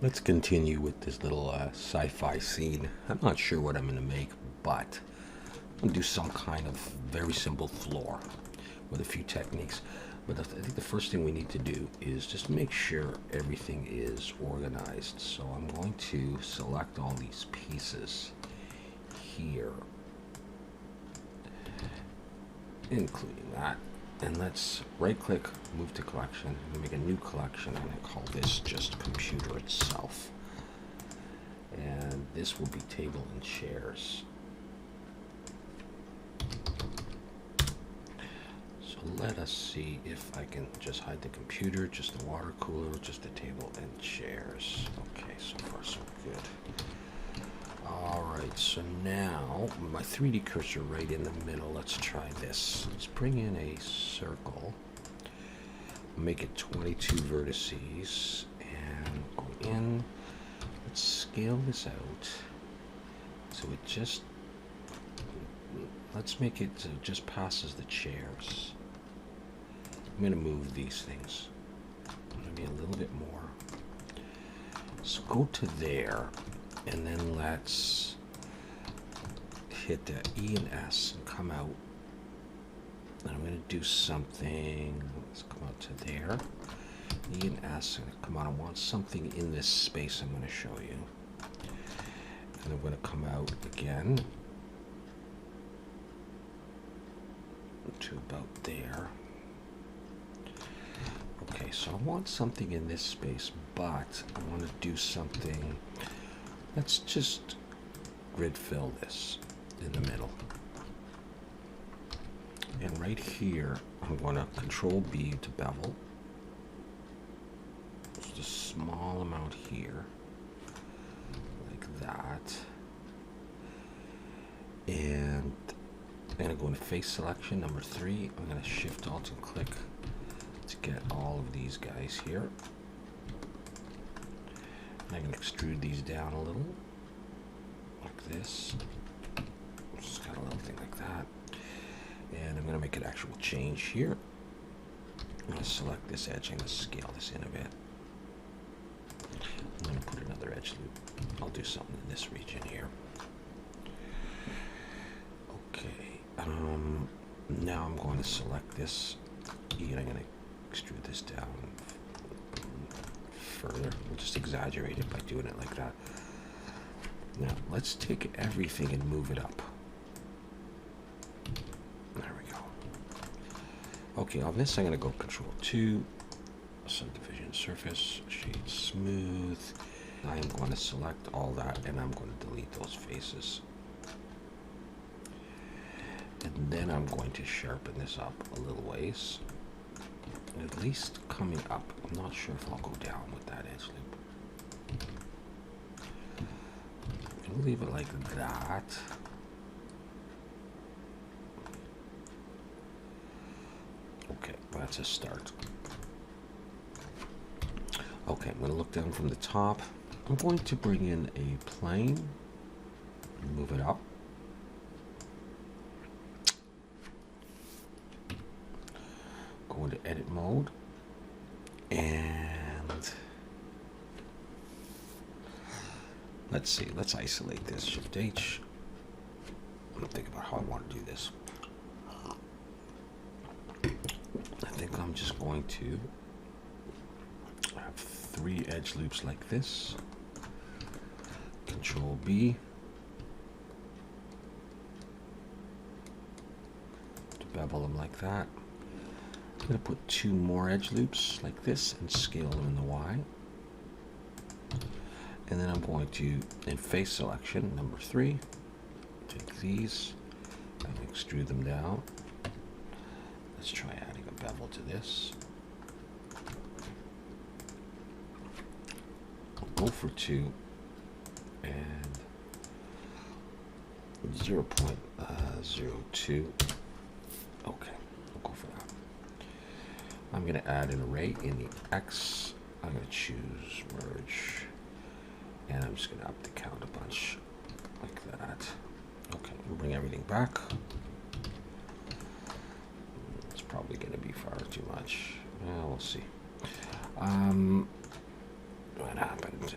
Let's continue with this little sci-fi scene. I'm not sure what I'm going to make, but I'm going to do some kind of very simple floor with a few techniques. But I think the first thing we need to do is just make sure everything is organized. So I'm going to select all these pieces here, including that. And let's right click, move to collection, and make a new collection. I'm going to call this just computer itself. And this will be table and chairs. So let us see if I can just hide the computer, just the water cooler, just the table and chairs. Okay, so far so good. Alright, so now my 3D cursor right in the middle. Let's try this. Let's bring in a circle, make it 22 vertices, and go in. Let's scale this out so it just, let's make it so it just passes the chairs. I'm going to move these things maybe a little bit more. So go to there, and then let's hit the E and S and come out. And I'm going to do something. Let's come out to there. E and S, and come out. I want something in this space I'm going to show you. And I'm going to come out again to about there. Okay, so I want something in this space, but I want to do something. Let's just grid fill this in the middle. And right here, I'm going to Control B to bevel. Just a small amount here, like that. And I'm going to go into face selection, number 3. I'm going to Shift Alt and click to get all of these guys here. And I can extrude these down a little, like this. Just got a little thing like that. And I'm going to make an actual change here. I'm going to select this edge. I'm going to scale this in a bit. I'm going to put another edge loop. I'll do something in this region here. Okay. Now I'm going to select this E, and I'm going to extrude this down further. We'll just exaggerate it by doing it like that. Now let's take everything and move it up. There we go. Okay, on this I'm going to go Control 2, subdivision surface, shade smooth. I am going to select all that, and I'm going to delete those faces. And then I'm going to sharpen this up a little ways. At least coming up. I'm not sure if I'll go down with that edge loop. I'll leave it like that. Okay, that's a start. Okay, I'm going to look down from the top. I'm going to bring in a plane, move it up. Go into edit mode, and let's see, let's isolate this. Shift H. I'm gonna think about how I want to do this. I think I'm just going to have 3 edge loops like this. Control B to bevel them like that. I'm going to put 2 more edge loops like this and scale them in the Y. And then I'm going to, in face selection, number 3, take these and extrude them down. Let's try adding a bevel to this. I'll go for 2 and 0.02. Okay, I'll go for that. I'm going to add an array in the X. I'm going to choose merge, and I'm just going to up the count a bunch like that. Okay, we'll bring everything back. It's probably going to be far too much. We'll see. What happened?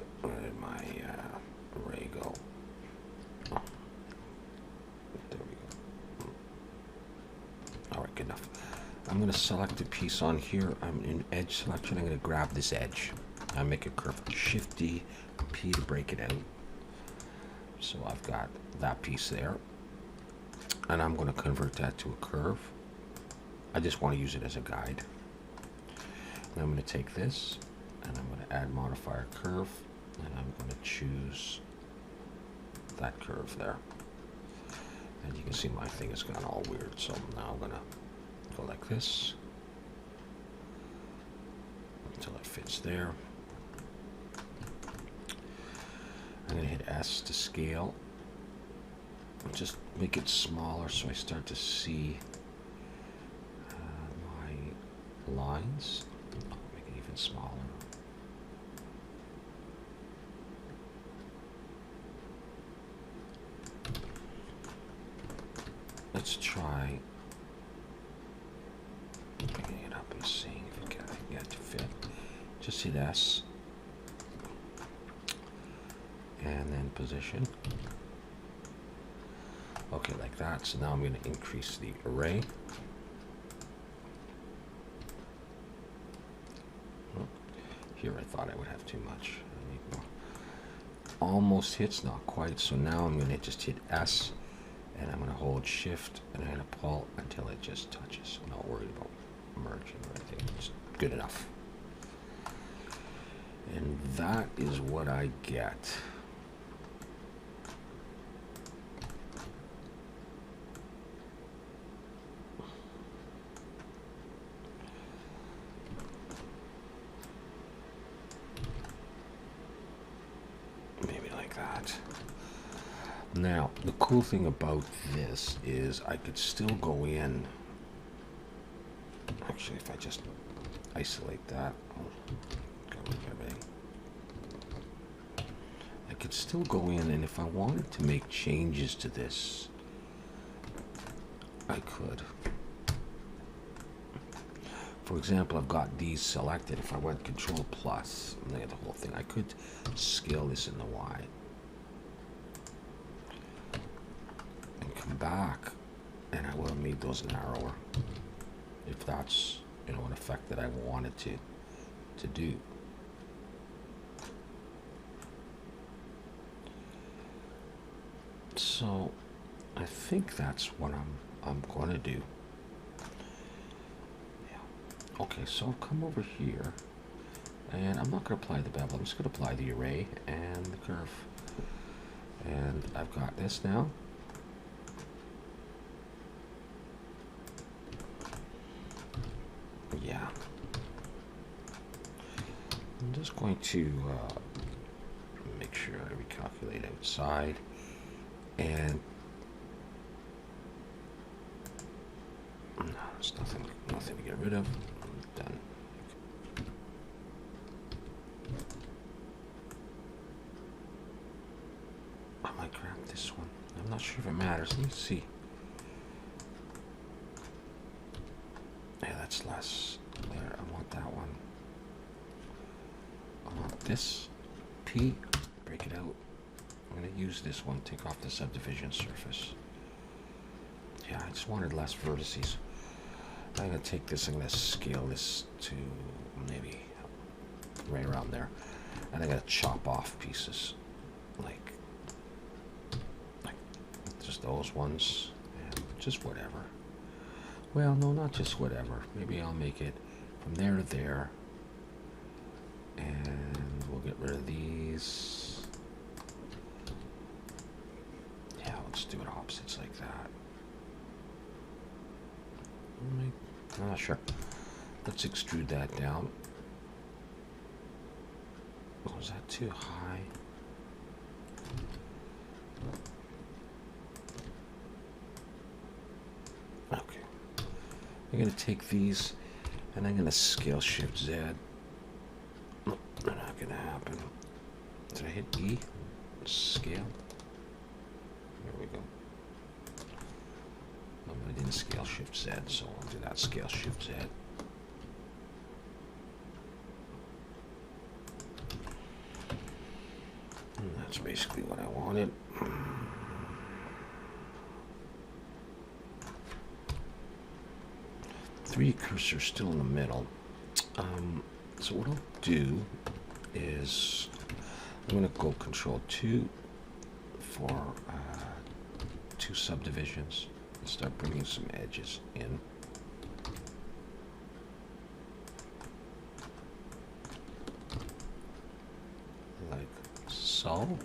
not good enough. I'm going to select a piece on here. I'm in edge selection. I'm going to grab this edge. I make a curve. Shift D, P to break it out. So I've got that piece there. And I'm going to convert that to a curve. I just want to use it as a guide. And I'm going to take this and I'm going to add modifier curve. And I'm going to choose that curve there. And you can see my thing has gone all weird. So now I'm going to go like this until it fits there. I'm going to hit S to scale. Just make it smaller so I start to see my lines. I'll make it even smaller. Let's try picking it up and seeing if I can get it to fit. Just hit S and then position. Okay, like that. So now I'm going to increase the array. Oh, here I thought I would have too much. Almost hits, not quite. So now I'm going to just hit S and I'm going to hold shift and I'm going to pull until it just touches. I'm not worried about merging or anything. It's good enough. And that is what I get. Now, the cool thing about this is I could still go in. Actually, if I just isolate that, get rid of everything. I could still go in, and if I wanted to make changes to this, I could. For example, I've got these selected. If I went Control Plus, and look at the whole thing, I could scale this in the Y. Come back and I will have made those narrower if that's, you know, an effect that I wanted to do. So I think that's what I'm going to do. Yeah. Okay, so I'll come over here and I'm not going to apply the bevel. I'm just going to apply the array and the curve. And I've got this now. Yeah, I'm just going to make sure I recalculate outside, and no, there's nothing to get rid of. I'm done. I might grab this one. I'm not sure if it matters. Let me see. Yeah, that's less. There, I want that one. I want this. P, break it out. I'm going to use this one, take off the subdivision surface. Yeah, I just wanted less vertices. I'm going to take this, I'm going to scale this to maybe right around there. And I'm going to chop off pieces. Like just those ones. And just whatever. Well, no, not just whatever. Maybe I'll make it from there to there. And we'll get rid of these. Yeah, let's do it opposites like that. I'm not sure. Let's extrude that down. Was that too high? Okay. I'm going to take these and I'm going to scale Shift Z. No, not going to happen. Did I hit E? Scale. There we go. No, I didn't scale Shift Z, so I'll do that. Scale Shift Z. And that's basically what I wanted. 3D cursor is still in the middle. So what I'll do is I'm going to go Control 2 for 2 subdivisions and start bringing some edges in. Like so.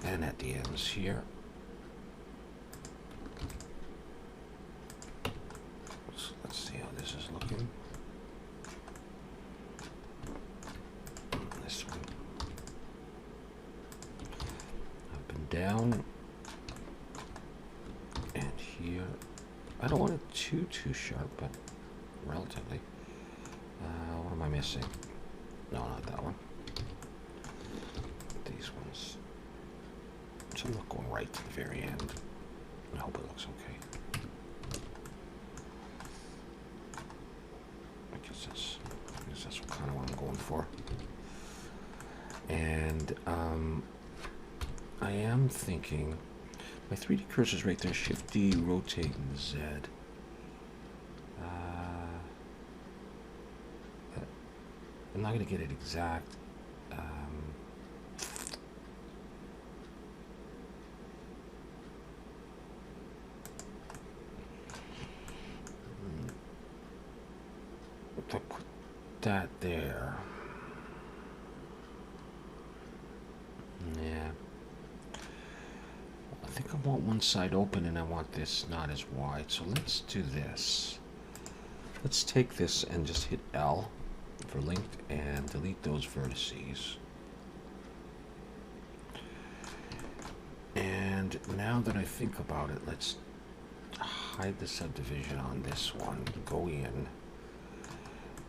And at the ends here. So let's see how this is looking. This one. Up and down. And here. I don't want it too sharp, but relatively. What am I missing? No, not that one. These ones. So I'm not going right to the very end. I hope it looks okay. I guess that's kind of what I'm going for. And I am thinking, my 3D cursor is right there. Shift D, rotate, and Z. I'm not going to get it exact. If I put that there, yeah, I think I want one side open and I want this not as wide. So let's do this. Let's take this and just hit L for linked and delete those vertices. And now that I think about it, let's hide the subdivision on this one, go in,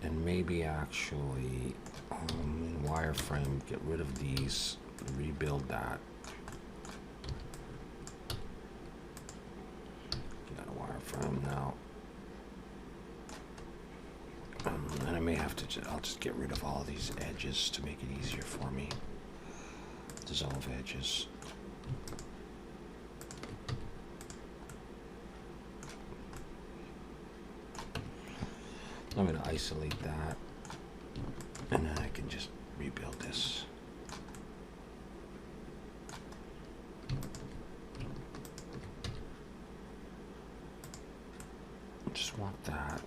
and maybe actually in wireframe get rid of these, rebuild that. Got a wireframe now. And I may have to, I'll just get rid of all these edges to make it easier for me. Dissolve edges. I'm going to isolate that, and then I can just rebuild this. I just want that.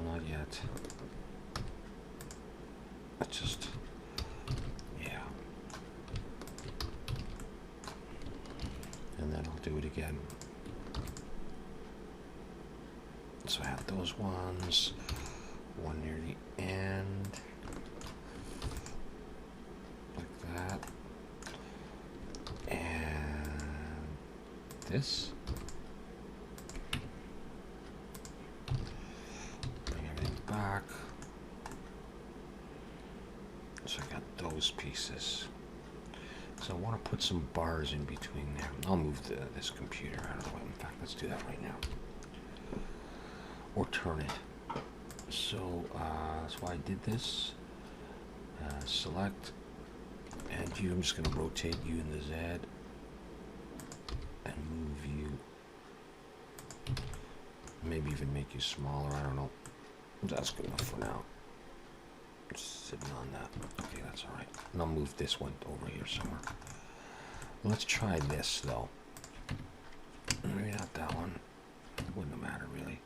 No, not yet. I just, yeah. And then I'll do it again. So I have those ones, one near the end, like that, and this. Bring everything back. So I got those pieces. So I want to put some bars in between there. I'll move this computer out of the way. In fact, let's do that right now. Or turn it. So that's why I did this. Select, and you. I'm just going to rotate you in the Z and move you. Maybe even make you smaller. I don't know. That's good enough for now. Just sitting on that. Okay, that's all right. And I'll move this one over here somewhere. Let's try this though. Maybe not that one. Wouldn't matter really.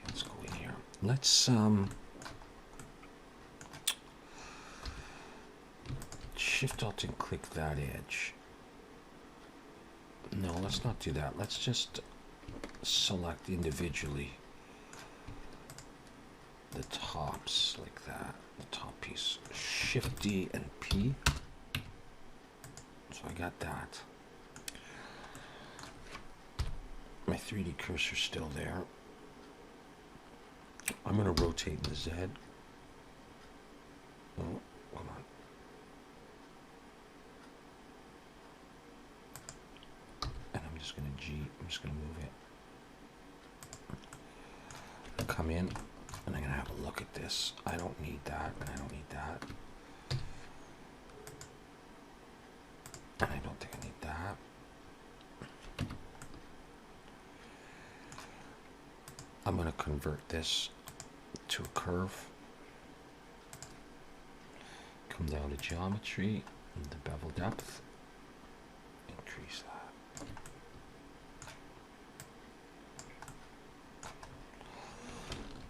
Let's go in here. Let's Shift Alt and click that edge. No, let's not do that. Let's just select individually the tops like that. The top piece. Shift D and P. So I got that. My 3D cursor's still there. I'm going to rotate the Z. Oh, hold on. And I'm just going to G. I'm just going to move it. Come in, and I'm going to have a look at this. I don't need that, and I don't need that. And I don't think I need that. I'm going to convert this to a curve. Come down to geometry, and the bevel depth, increase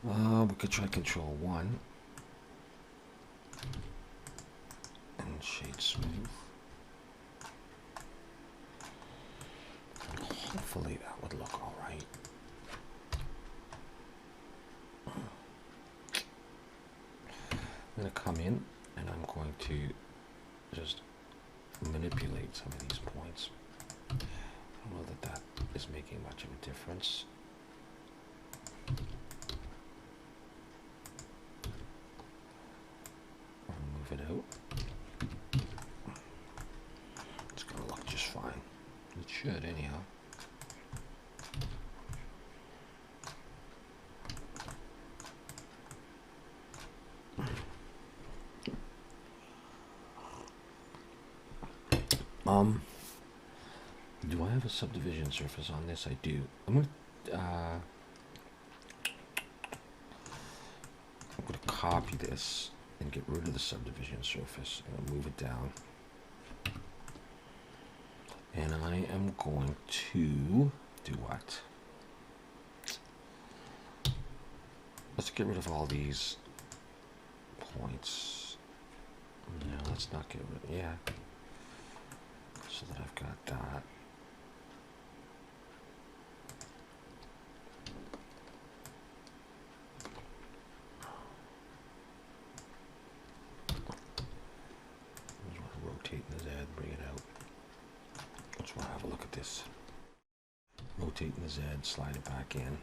that. We could try Control 1 and shade smooth. And hopefully that would look all right. I'm going to come in and I'm going to just manipulate some of these points. I don't know that that is making much of a difference. I'll move it out. It's going to look just fine. It should anyhow. Do I have a subdivision surface on this? I do. I'm gonna copy this and get rid of the subdivision surface. I'm gonna move it down. And I am going to do what? Let's get rid of all these points. No, let's not get rid of, yeah. So that I've got that. I just want to rotate the Z, bring it out. Let's want to have a look at this. Rotating the Z, slide it back in.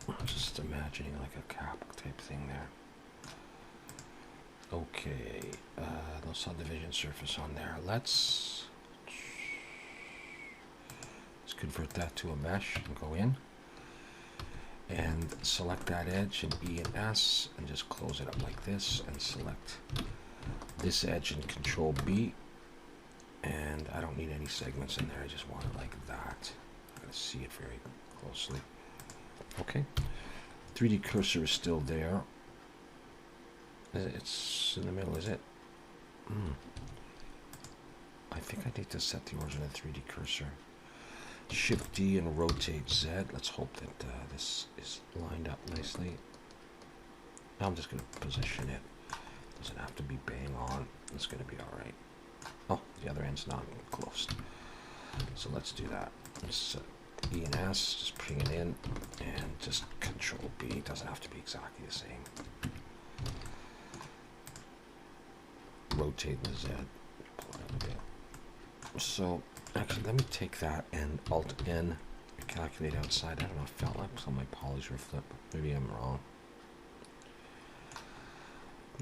I'm just imagining like a cap type thing there. Okay, no subdivision surface on there. Let's convert that to a mesh and go in and select that edge in E and S and just close it up like this and select this edge in Control B, and I don't need any segments in there. I just want it like that. I'm going to see it very closely. Okay, 3D cursor is still there. It's in the middle, is it? I think I need to set the origin of the 3D cursor. Shift D and rotate Z. Let's hope that this is lined up nicely. Now I'm just going to position it. Doesn't have to be bang on. It's going to be all right. Oh, the other end's not close. So let's do that. Let's E and S, just bring it in, and just Control B. It doesn't have to be exactly the same. Rotate the Z, pull it up a bit. So actually, let me take that and Alt N, calculate outside. I don't know, it felt like some of my polys were flipped. Maybe I'm wrong.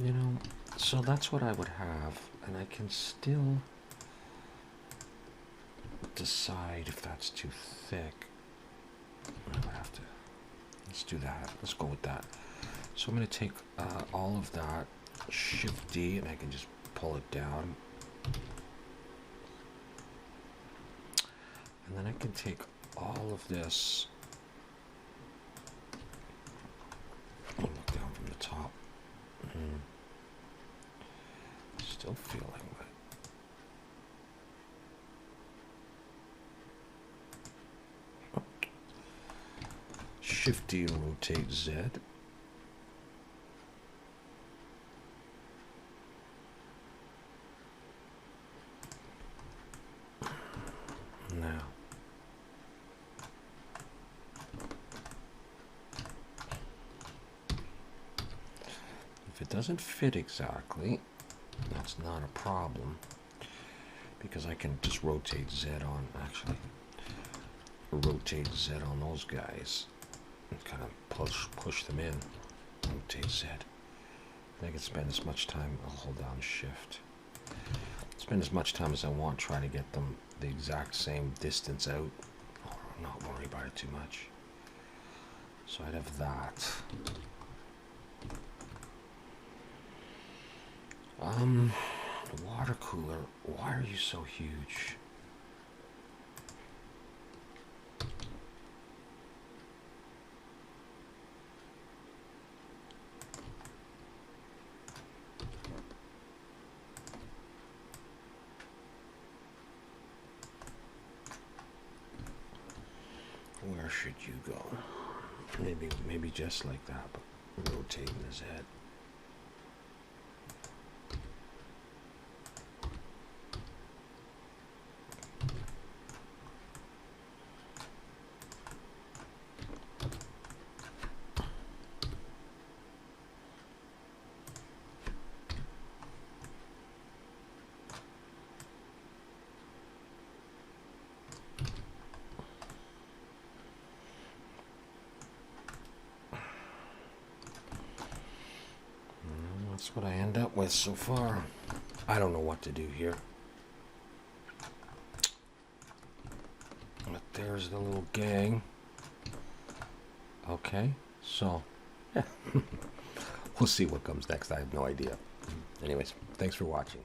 You know, so that's what I would have, and I can still decide if that's too thick. I would have to. Let's do that. Let's go with that. So I'm going to take all of that, Shift D, and I can just pull it down. And then I can take all of this and look down from the top. Still feeling it. Shift D and rotate Z. Now, if it doesn't fit exactly, that's not a problem, because I can just rotate Z on, actually, rotate Z on those guys and kind of push them in. Rotate Z. I can spend as much time, I'll hold down Shift. Spend as much time as I want trying to get them the exact same distance out. Or not worry about it too much. So I'd have that. The water cooler. Why are you so huge? Where should you go? Maybe just like that, but rotating his head. That's what I end up with so far. I don't know what to do here. But there's the little gang. Okay, so yeah. We'll see what comes next. I have no idea. Anyways, thanks for watching.